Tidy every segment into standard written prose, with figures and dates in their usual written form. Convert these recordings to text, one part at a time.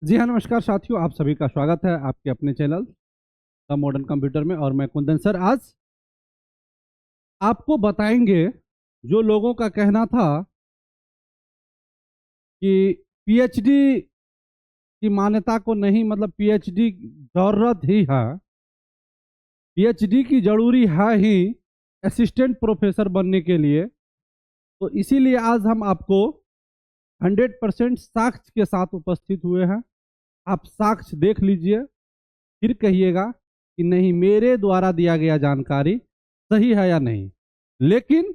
जी हाँ, नमस्कार साथियों, आप सभी का स्वागत है आपके अपने चैनल द मॉडर्न कंप्यूटर में। और मैं कुंदन सर आज आपको बताएंगे जो लोगों का कहना था कि पीएचडी की मान्यता को नहीं, मतलब पीएचडी जरूरत ही है, पीएचडी की जरूरी है ही असिस्टेंट प्रोफेसर बनने के लिए। तो इसीलिए आज हम आपको 100% साक्ष्य के साथ उपस्थित हुए हैं। आप साक्ष्य देख लीजिए, फिर कहिएगा कि नहीं मेरे द्वारा दिया गया जानकारी सही है या नहीं। लेकिन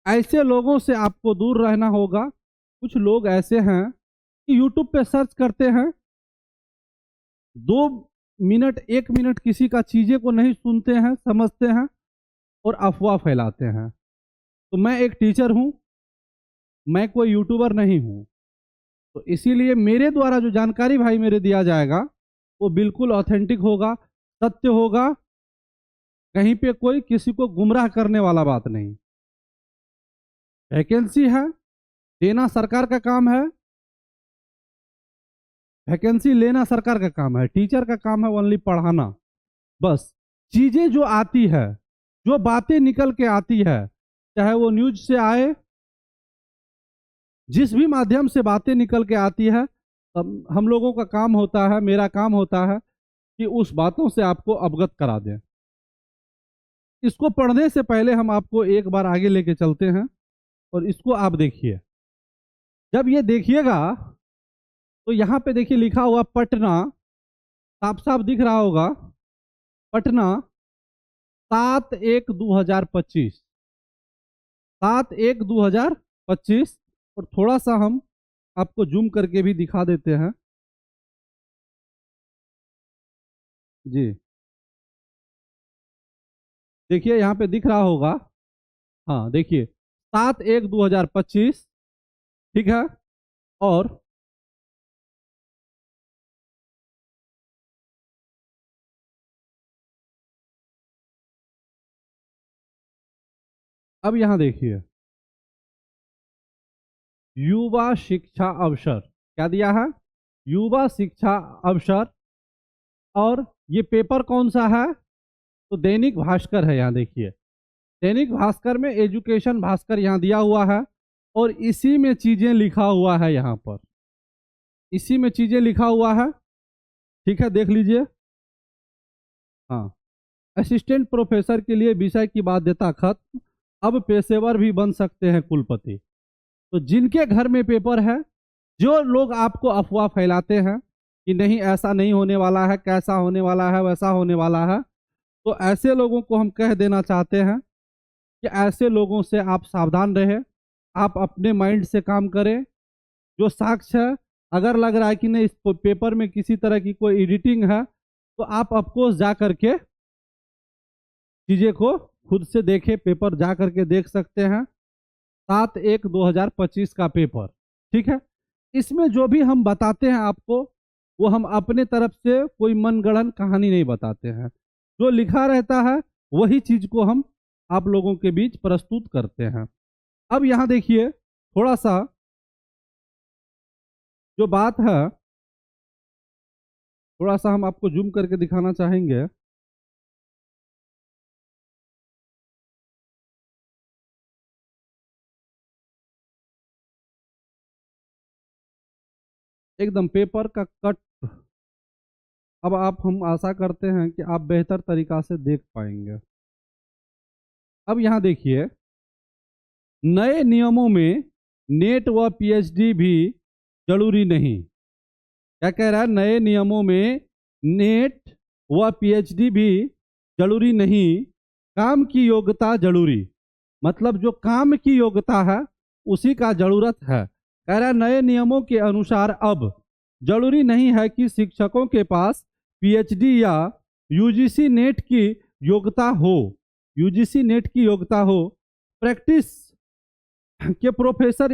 ऐसे लोगों से आपको दूर रहना होगा। कुछ लोग ऐसे हैं कि यूट्यूब पे सर्च करते हैं, 2 मिनट 1 मिनट किसी का चीजें को नहीं सुनते हैं, समझते हैं और अफवाह फैलाते हैं। तो मैं एक टीचर हूं, मैं कोई यूट्यूबर नहीं हूं। तो इसीलिए मेरे द्वारा जो जानकारी भाई मेरे दिया जाएगा वो बिल्कुल ऑथेंटिक होगा, सत्य होगा। कहीं पे कोई किसी को गुमराह करने वाला बात नहीं। वैकेंसी है, देना सरकार का काम है, वैकेंसी लेना सरकार का काम है। टीचर का काम है ओनली पढ़ाना। बस चीजें जो आती है, जो बातें निकल के आती है, चाहे वो न्यूज से आए, जिस भी माध्यम से बातें निकल के आती है, हम लोगों का काम होता है, मेरा काम होता है कि उस बातों से आपको अवगत करा दें। इसको पढ़ने से पहले हम आपको एक बार आगे लेके चलते हैं और इसको आप देखिए। जब ये देखिएगा तो यहाँ पे देखिए लिखा हुआ पटना, साफ साफ दिख रहा होगा, पटना 7/1/2025, 7/1/2025। और थोड़ा सा हम आपको जूम करके भी दिखा देते हैं जी। देखिए यहाँ पे दिख रहा होगा, हाँ देखिए 7/1/2025, ठीक है। और अब यहाँ देखिए युवा शिक्षा अवसर, क्या दिया है? युवा शिक्षा अवसर। और ये पेपर कौन सा है? तो दैनिक भास्कर है। यहाँ देखिए दैनिक भास्कर में एजुकेशन भास्कर यहाँ दिया हुआ है और इसी में चीजें लिखा हुआ है। यहाँ पर इसी में चीजें लिखा हुआ है, ठीक है, देख लीजिए। हाँ, असिस्टेंट प्रोफेसर के लिए विषय की बाध्यता खत्म, अब पेशेवर भी बन सकते हैं कुलपति। तो जिनके घर में पेपर है, जो लोग आपको अफवाह फैलाते हैं कि नहीं ऐसा नहीं होने वाला है, कैसा होने वाला है, वैसा होने वाला है, तो ऐसे लोगों को हम कह देना चाहते हैं कि ऐसे लोगों से आप सावधान रहें। आप अपने माइंड से काम करें। जो साक्ष्य है, अगर लग रहा है कि नहीं इस पेपर में किसी तरह की कोई एडिटिंग है, तो आप अफकोर्स जा करके चीजें को खुद से देखें, पेपर जा करके देख सकते हैं। 7/1/2025 का पेपर, ठीक है। इसमें जो भी हम बताते हैं आपको, वो हम अपने तरफ से कोई मनगढ़ंत कहानी नहीं बताते हैं। जो लिखा रहता है वही चीज को हम आप लोगों के बीच प्रस्तुत करते हैं। अब यहाँ देखिए थोड़ा सा जो बात है, थोड़ा सा हम आपको जूम करके दिखाना चाहेंगे। एकदम पेपर का कट। अब आप, हम आशा करते हैं कि आप बेहतर तरीका से देख पाएंगे। अब यहाँ देखिए नए नियमों में नेट व पीएचडी भी जरूरी नहीं। क्या कह रहा है? नए नियमों में नेट व पीएचडी भी जरूरी नहीं, काम की योग्यता जरूरी। मतलब जो काम की योग्यता है उसी का जरूरत है। कह रहा है नए नियमों के अनुसार अब जरूरी नहीं है कि शिक्षकों के पास पीएचडी या यूजीसी नेट की योग्यता हो, यूजीसी नेट की योग्यता हो। प्रैक्टिस के प्रोफेसर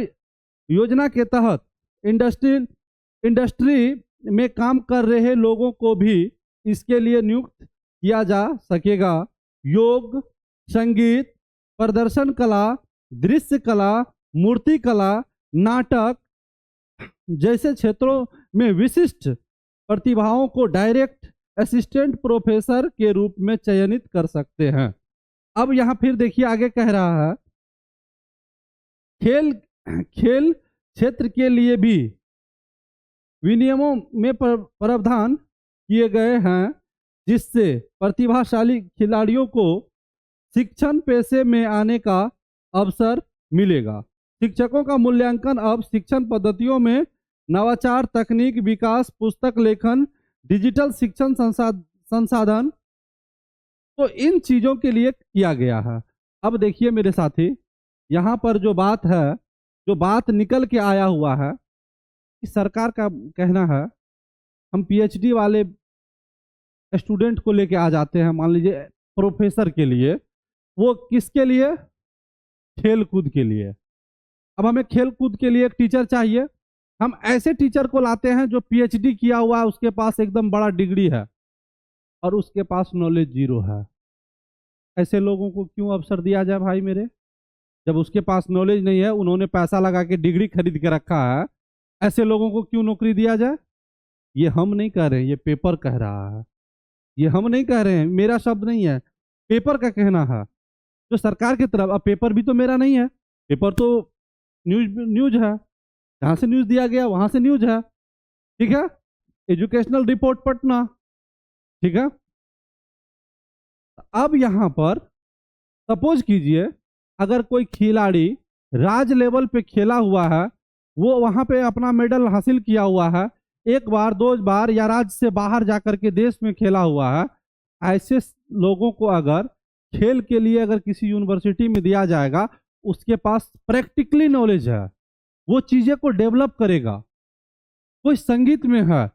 योजना के तहत इंडस्ट्री में काम कर रहे लोगों को भी इसके लिए नियुक्त किया जा सकेगा। योग, संगीत, प्रदर्शन कला, दृश्य कला, मूर्ति कला, नाटक जैसे क्षेत्रों में विशिष्ट प्रतिभाओं को डायरेक्ट असिस्टेंट प्रोफेसर के रूप में चयनित कर सकते हैं। अब यहां फिर देखिए आगे कह रहा है, खेल खेल क्षेत्र के लिए भी विनियमों में प्रावधान किए गए हैं, जिससे प्रतिभाशाली खिलाड़ियों को शिक्षण पेशे में आने का अवसर मिलेगा। शिक्षकों का मूल्यांकन अब शिक्षण पद्धतियों में नवाचार, तकनीक विकास, पुस्तक लेखन, डिजिटल शिक्षण संसाधन, तो इन चीजों के लिए किया गया है। अब देखिए मेरे साथी, यहाँ पर जो बात है, जो बात निकल के आया हुआ है कि सरकार का कहना है हम पीएचडी वाले स्टूडेंट को लेके आ जाते हैं, मान लीजिए प्रोफेसर के लिए, वो किसके लिए? खेल कूद के लिए। अब हमें खेल कूद के लिए एक टीचर चाहिए, हम ऐसे टीचर को लाते हैं जो पीएचडी किया हुआ है, उसके पास एकदम बड़ा डिग्री है और उसके पास नॉलेज जीरो है। ऐसे लोगों को क्यों अवसर दिया जाए भाई मेरे? जब उसके पास नॉलेज नहीं है, उन्होंने पैसा लगा के डिग्री खरीद के रखा है, ऐसे लोगों को क्यों नौकरी दिया जाए? ये हम नहीं कह रहे हैं, ये पेपर कह रहा है। ये हम नहीं कह रहे हैं, मेरा शब्द नहीं है, पेपर का कहना है। जो सरकार की तरफ, अब पेपर भी तो मेरा नहीं है, पेपर तो न्यूज है, जहां से न्यूज दिया गया वहां से न्यूज है, ठीक है। एजुकेशनल रिपोर्ट पटना, ठीक है। अब यहां पर सपोज कीजिए अगर कोई खिलाड़ी राज्य लेवल पे खेला हुआ है, वो वहां पे अपना मेडल हासिल किया हुआ है, एक बार दो बार, या राज्य से बाहर जाकर के देश में खेला हुआ है, ऐसे लोगों को अगर खेल के लिए अगर किसी यूनिवर्सिटी में दिया जाएगा, उसके पास प्रैक्टिकली नॉलेज है, वो चीजें को डेवलप करेगा। कोई संगीत में है,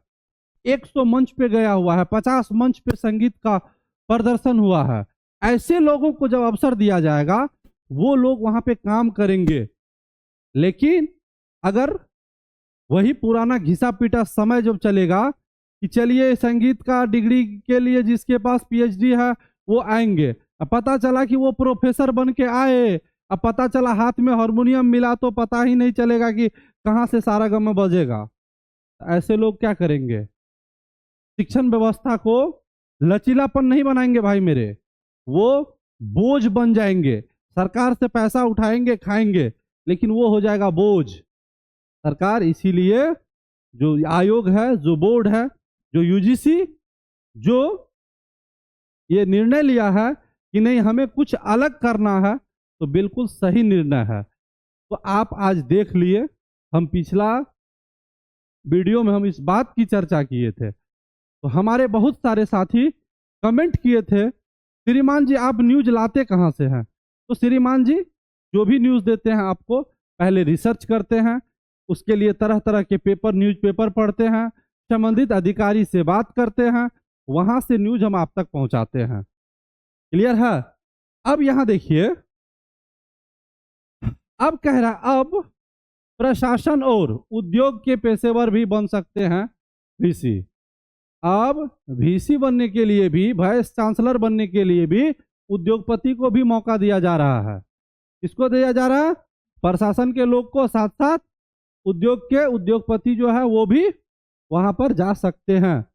100 मंच पे गया हुआ है, 50 मंच पे संगीत का प्रदर्शन हुआ है, ऐसे लोगों को जब अवसर दिया जाएगा, वो लोग वहां पे काम करेंगे। लेकिन अगर वही पुराना घिसा पीटा समय जब चलेगा कि चलिए संगीत का डिग्री के लिए जिसके पास पीएचडी है वो आएंगे, अब पता चला कि वो प्रोफेसर बन के आए, अब पता चला हाथ में हारमोनियम मिला तो पता ही नहीं चलेगा कि कहाँ से सारा गम बजेगा। ऐसे लोग क्या करेंगे? शिक्षण व्यवस्था को लचीलापन नहीं बनाएंगे भाई मेरे, वो बोझ बन जाएंगे। सरकार से पैसा उठाएंगे, खाएंगे, लेकिन वो हो जाएगा बोझ। सरकार इसीलिए जो आयोग है, जो बोर्ड है, जो यूजीसी, जो ये निर्णय लिया है कि नहीं हमें कुछ अलग करना है, तो बिल्कुल सही निर्णय है। तो आप आज देख लिए, हम पिछला वीडियो में हम इस बात की चर्चा किए थे, तो हमारे बहुत सारे साथी कमेंट किए थे, श्रीमान जी आप न्यूज लाते कहाँ से हैं? तो श्रीमान जी जो भी न्यूज देते हैं आपको पहले रिसर्च करते हैं, उसके लिए तरह तरह के पेपर, न्यूज़पेपर पढ़ते हैं, संबंधित अधिकारी से बात करते हैं, वहां से न्यूज हम आप तक पहुंचाते हैं। क्लियर है? अब यहां देखिए, अब कह रहा अब प्रशासन और उद्योग के पेशेवर भी बन सकते हैं वीसी। अब वीसी बनने के लिए भी, वाइस चांसलर बनने के लिए भी उद्योगपति को भी मौका दिया जा रहा है। किसको दिया जा रहा है? प्रशासन के लोग को, साथ साथ उद्योग के उद्योगपति जो है वो भी वहां पर जा सकते हैं।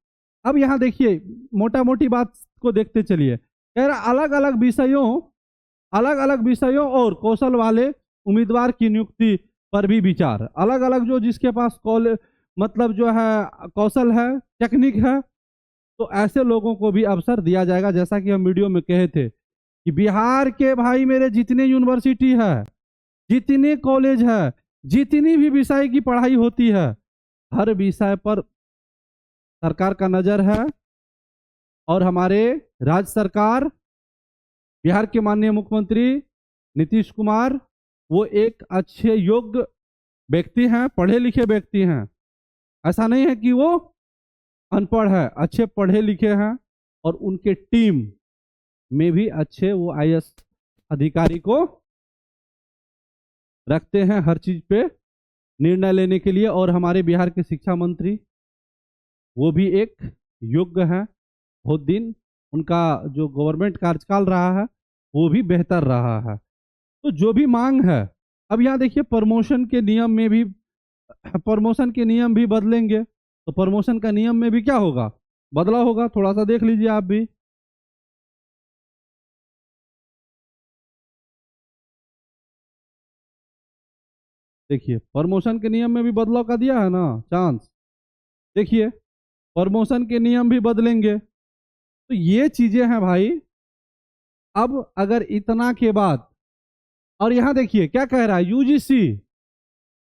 अब यहां देखिए, मोटा मोटी बात को देखते चलिए, कह रहा अलग अलग विषयों और कौशल वाले उम्मीदवार की नियुक्ति पर भी विचार। अलग अलग जो जिसके पास मतलब जो है कौशल है, टेक्निक है, तो ऐसे लोगों को भी अवसर दिया जाएगा। जैसा कि हम वीडियो में कहे थे कि बिहार के भाई मेरे जितने यूनिवर्सिटी है, जितने कॉलेज है, जितनी भी विषय की पढ़ाई होती है, हर विषय पर सरकार का नजर है। और हमारे राज्य सरकार, बिहार के माननीय मुख्यमंत्री नीतीश कुमार, वो एक अच्छे योग्य व्यक्ति हैं, पढ़े लिखे व्यक्ति हैं। ऐसा नहीं है कि वो अनपढ़ है, अच्छे पढ़े लिखे हैं, और उनके टीम में भी अच्छे वो आईएएस अधिकारी को रखते हैं हर चीज पे निर्णय लेने के लिए। और हमारे बिहार के शिक्षा मंत्री, वो भी एक योग्य है, बहुत दिन उनका जो गवर्नमेंट कार्यकाल रहा है वो भी बेहतर रहा है। तो जो भी मांग है, अब यहाँ देखिए प्रमोशन के नियम भी बदलेंगे। तो प्रमोशन का नियम में भी क्या होगा, बदलाव होगा। थोड़ा सा देख लीजिए आप भी। देखिए प्रमोशन के नियम में भी बदलाव का दिया है ना चांस। देखिए प्रमोशन के नियम भी बदलेंगे। तो ये चीजें हैं भाई। अब अगर इतना के बाद, और यहां देखिए क्या कह रहा है,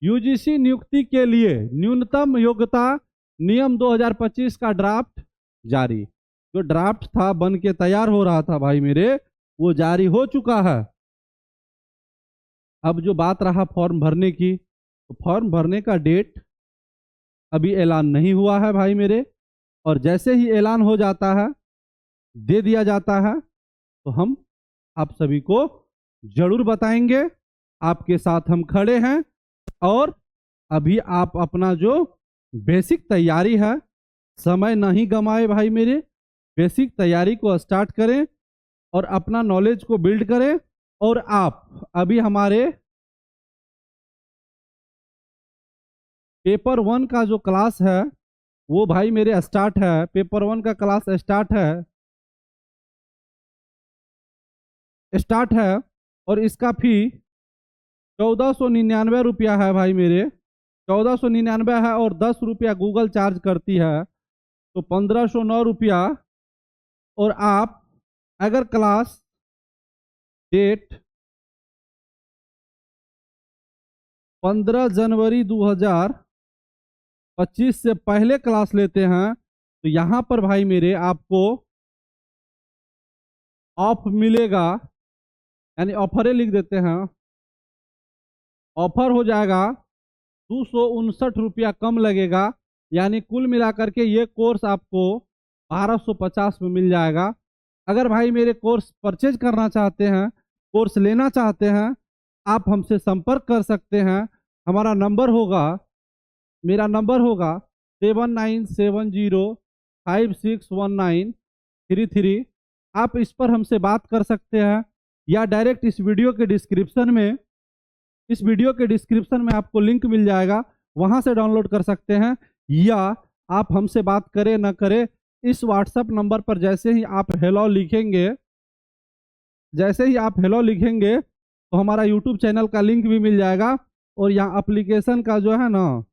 यूजीसी नियुक्ति के लिए न्यूनतम योग्यता नियम 2025 का ड्राफ्ट जारी। जो ड्राफ्ट था बन के तैयार हो रहा था भाई मेरे, वो जारी हो चुका है। अब जो बात रहा फॉर्म भरने की, तो फॉर्म भरने का डेट अभी ऐलान नहीं हुआ है भाई मेरे, और जैसे ही ऐलान हो जाता है, दे दिया जाता है, तो हम आप सभी को जरूर बताएंगे। आपके साथ हम खड़े हैं। और अभी आप अपना जो बेसिक तैयारी है, समय नहीं गमाए भाई मेरे, बेसिक तैयारी को स्टार्ट करें और अपना नॉलेज को बिल्ड करें। और आप अभी हमारे पेपर 1 का जो क्लास है वो भाई मेरे स्टार्ट है। पेपर 1 का क्लास स्टार्ट है और इसका फी 1499 रुपया है भाई मेरे। 1499 है और 10 रुपया गूगल चार्ज करती है, तो 1509 रुपया। और आप अगर क्लास डेट 15 जनवरी 2025 से पहले क्लास लेते हैं, तो यहाँ पर भाई मेरे आपको ऑफ मिलेगा, यानी ऑफर लिख देते हैं। ऑफर हो जाएगा 259 रुपया कम लगेगा, यानी कुल मिलाकर के ये कोर्स आपको 1250 में मिल जाएगा। अगर भाई मेरे कोर्स परचेज करना चाहते हैं, कोर्स लेना चाहते हैं, आप हमसे संपर्क कर सकते हैं। हमारा नंबर होगा, मेरा नंबर होगा 7970561933। आप इस पर हमसे बात कर सकते हैं, या डायरेक्ट इस वीडियो के डिस्क्रिप्शन में आपको लिंक मिल जाएगा, वहां से डाउनलोड कर सकते हैं। या आप हमसे बात करें ना करें, इस व्हाट्सएप नंबर पर जैसे ही आप हेलो लिखेंगे तो हमारा यूट्यूब चैनल का लिंक भी मिल जाएगा। और यहाँ एप्लीकेशन का जो है ना,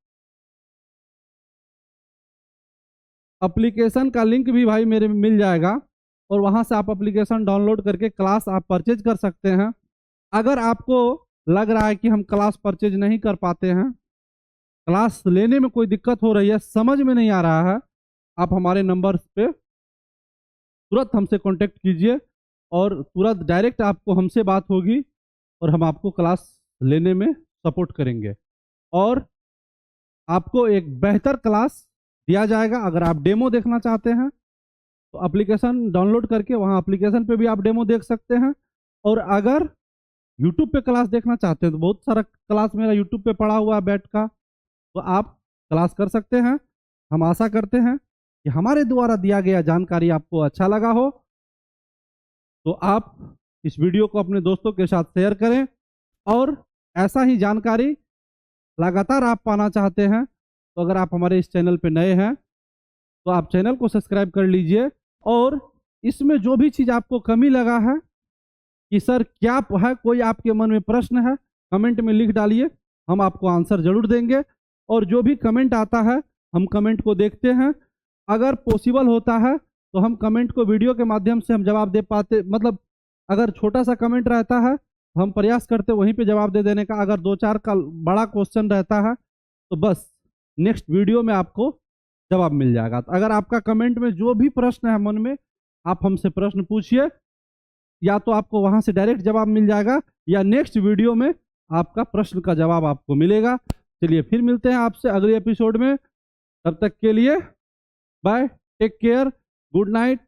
एप्लीकेशन का लिंक भी भाई मेरे में मिल जाएगा, और वहां से आप एप्लीकेशन डाउनलोड करके क्लास आप परचेज कर सकते हैं। अगर आपको लग रहा है कि हम क्लास परचेज नहीं कर पाते हैं, क्लास लेने में कोई दिक्कत हो रही है, समझ में नहीं आ रहा है, आप हमारे नंबर पे तुरंत हमसे कांटेक्ट कीजिए और तुरंत डायरेक्ट आपको हमसे बात होगी और हम आपको क्लास लेने में सपोर्ट करेंगे। और आपको एक बेहतर क्लास दिया जाएगा। अगर आप डेमो देखना चाहते हैं तो एप्लीकेशन डाउनलोड करके वहाँ एप्लीकेशन पे भी आप डेमो देख सकते हैं। और अगर यूट्यूब पे क्लास देखना चाहते हैं तो बहुत सारा क्लास मेरा यूट्यूब पे पड़ा हुआ है बैठ का, तो आप क्लास कर सकते हैं। हम आशा करते हैं कि हमारे द्वारा दिया गया जानकारी आपको अच्छा लगा हो, तो आप इस वीडियो को अपने दोस्तों के साथ शेयर करें। और ऐसा ही जानकारी लगातार आप पाना चाहते हैं, तो अगर आप हमारे इस चैनल पे नए हैं तो आप चैनल को सब्सक्राइब कर लीजिए। और इसमें जो भी चीज़ आपको कमी लगा है कि सर क्या है, कोई आपके मन में प्रश्न है, कमेंट में लिख डालिए, हम आपको आंसर जरूर देंगे। और जो भी कमेंट आता है हम कमेंट को देखते हैं। अगर पॉसिबल होता है तो हम कमेंट को वीडियो के माध्यम से हम जवाब दे पाते, मतलब अगर छोटा सा कमेंट रहता है हम प्रयास करते वहीं पे जवाब दे देने का। अगर 2-4 का बड़ा क्वेश्चन रहता है तो बस नेक्स्ट वीडियो में आपको जवाब मिल जाएगा। तो अगर आपका कमेंट में जो भी प्रश्न है मन में, आप हमसे प्रश्न पूछिए, या तो आपको वहां से डायरेक्ट जवाब मिल जाएगा या नेक्स्ट वीडियो में आपका प्रश्न का जवाब आपको मिलेगा। चलिए फिर मिलते हैं आपसे अगले एपिसोड में। तब तक के लिए bye, take care, good night.